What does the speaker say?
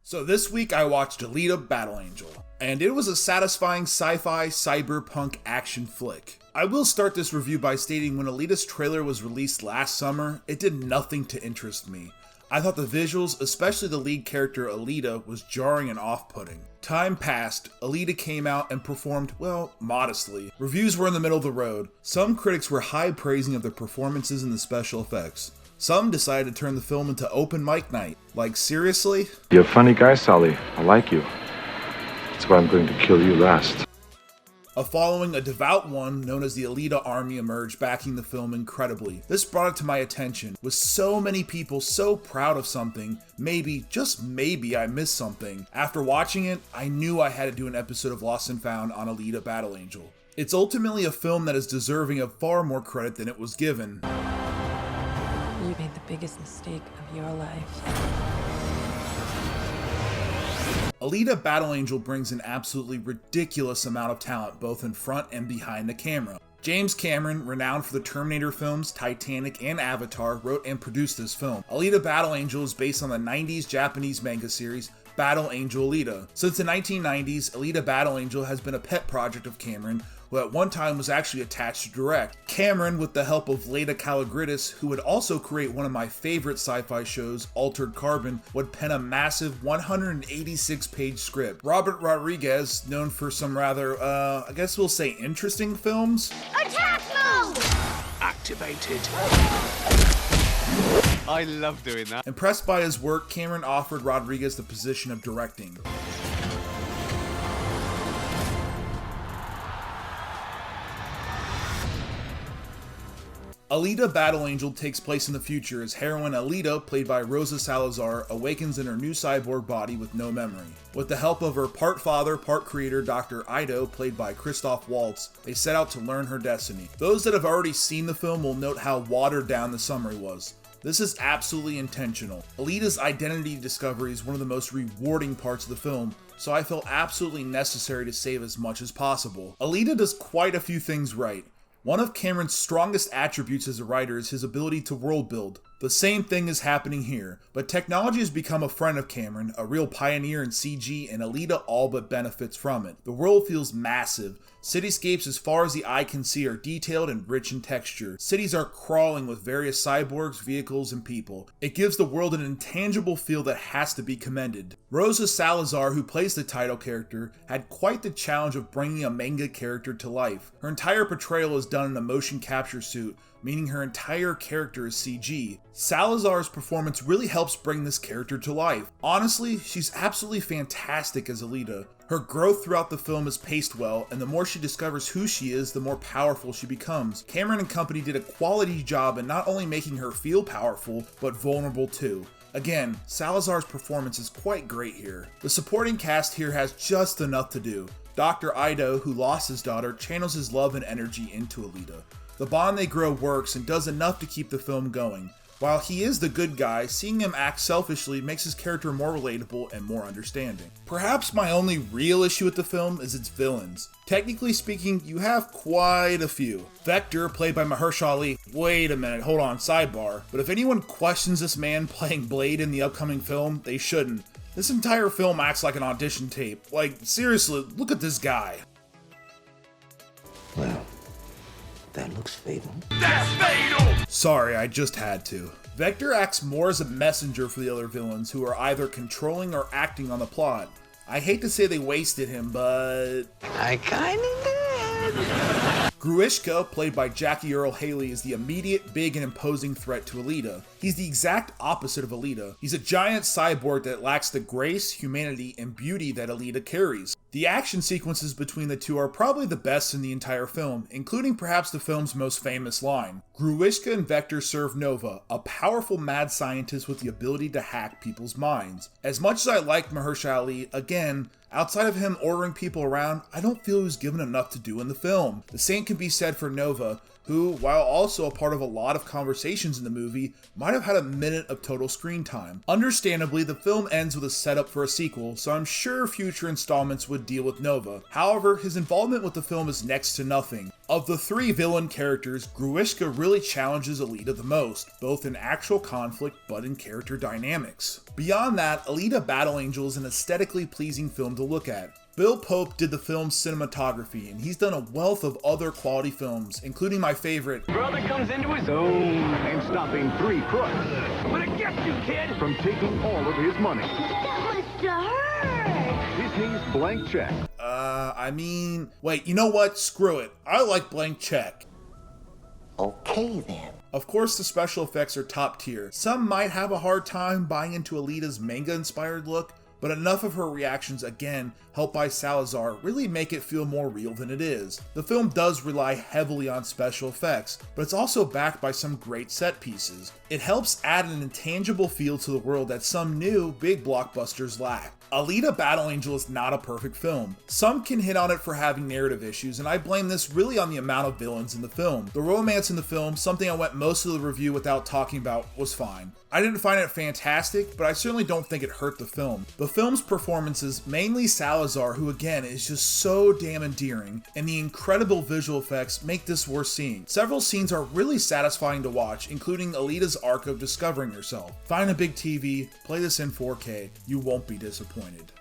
So this week I watched Alita Battle Angel, and it was a satisfying sci-fi cyberpunk action flick. I will start this review by stating when Alita's trailer was released last summer, it did nothing to interest me. I thought the visuals, especially the lead character Alita, was jarring and off-putting. Time passed, Alita came out and performed, well, modestly. Reviews were in the middle of the road. Some critics were high praising of the performances and the special effects. Some decided to turn the film into open mic night. Like, seriously? You're a funny guy, Sully. I like you. That's why I'm going to kill you last. A following, a devout one known as the Alita Army, emerged backing the film incredibly. This brought it to my attention. With so many people so proud of something, maybe, just maybe, I missed something. After watching it, I knew I had to do an episode of Lost and Found on Alita Battle Angel. It's ultimately a film that is deserving of far more credit than it was given. You made the biggest mistake of your life. Alita Battle Angel brings an absolutely ridiculous amount of talent both in front and behind the camera. James Cameron, renowned for the Terminator films, Titanic, and Avatar, wrote and produced this film. Alita Battle Angel is based on the 90s Japanese manga series Battle Angel Alita. Since the 1990s, Alita Battle Angel has been a pet project of Cameron, who at one time was actually attached to direct. Cameron, with the help of Leda Kalogridis, who would also create one of my favorite sci-fi shows, Altered Carbon, would pen a massive 186-page script. Robert Rodriguez, known for some rather, I guess we'll say interesting films. Attack mode! Activated. I love doing that. Impressed by his work, Cameron offered Rodriguez the position of directing. Alita Battle Angel takes place in the future as heroine Alita, played by Rosa Salazar, awakens in her new cyborg body with no memory. With the help of her part father, part creator, Dr. Ido, played by Christoph Waltz, they set out to learn her destiny. Those that have already seen the film will note how watered down the summary was. This is absolutely intentional. Alita's identity discovery is one of the most rewarding parts of the film, so I felt absolutely necessary to save as much as possible. Alita does quite a few things right. One of Cameron's strongest attributes as a writer is his ability to world build. The same thing is happening here, but technology has become a friend of Cameron, a real pioneer in CG, and Alita all but benefits from it. The world feels massive. Cityscapes as far as the eye can see are detailed and rich in texture. Cities are crawling with various cyborgs, vehicles, and people. It gives the world an intangible feel that has to be commended. Rosa Salazar, who plays the title character, had quite the challenge of bringing a manga character to life. Her entire portrayal is done in a motion capture suit, meaning her entire character is CG. Salazar's performance really helps bring this character to life. Honestly, she's absolutely fantastic as Alita. Her growth throughout the film is paced well, and the more she discovers who she is, the more powerful she becomes. Cameron and company did a quality job in not only making her feel powerful, but vulnerable too. Again, Salazar's performance is quite great here. The supporting cast here has just enough to do. Dr. Ido, who lost his daughter, channels his love and energy into Alita. The bond they grow works and does enough to keep the film going. While he is the good guy, seeing him act selfishly makes his character more relatable and more understanding. Perhaps my only real issue with the film is its villains. Technically speaking, you have quite a few. Vector, played by Mahershala Ali. Wait a minute, hold on, sidebar. But if anyone questions this man playing Blade in the upcoming film, they shouldn't. This entire film acts like an audition tape. Like, seriously, look at this guy. Well, that looks fatal. That's fatal! Sorry, I just had to. Vector acts more as a messenger for the other villains who are either controlling or acting on the plot. I hate to say they wasted him, but I kinda did. Gruishka, played by Jackie Earle Haley, is the immediate, big, and imposing threat to Alita. He's the exact opposite of Alita. He's a giant cyborg that lacks the grace, humanity, and beauty that Alita carries. The action sequences between the two are probably the best in the entire film, including perhaps the film's most famous line. Gruishka and Vector serve Nova, a powerful mad scientist with the ability to hack people's minds. As much as I like Mahershala Ali, again, outside of him ordering people around, I don't feel he was given enough to do in the film. The same can be said for Nova, who, while also a part of a lot of conversations in the movie, might have had a minute of total screen time. Understandably, the film ends with a setup for a sequel, so I'm sure future installments would deal with Nova. However, his involvement with the film is next to nothing. Of the three villain characters, Gruishka really challenges Alita the most, both in actual conflict but in character dynamics. Beyond that, Alita Battle Angel is an aesthetically pleasing film to look at. Bill Pope did the film's cinematography, and he's done a wealth of other quality films, including my favorite, Brother comes into his own and stopping 3 crooks. I'm gonna get you, kid! From taking all of his money. That must hurt. Disney's Blank Check. wait, you know what? Screw it. I like Blank Check. Okay, then. Of course, the special effects are top tier. Some might have a hard time buying into Alita's manga-inspired look, but enough of her reactions, again, helped by Salazar, really make it feel more real than it is. The film does rely heavily on special effects, but it's also backed by some great set pieces. It helps add an intangible feel to the world that some new, big blockbusters lack. Alita Battle Angel is not a perfect film. Some can hit on it for having narrative issues, and I blame this really on the amount of villains in the film. The romance in the film, something I went most of the review without talking about, was fine. I didn't find it fantastic, but I certainly don't think it hurt the film. The film's performances, mainly Salazar, who again is just so damn endearing, and the incredible visual effects make this worth seeing. Several scenes are really satisfying to watch, including Alita's arc of discovering herself. Find a big TV, play this in 4K, you won't be disappointed.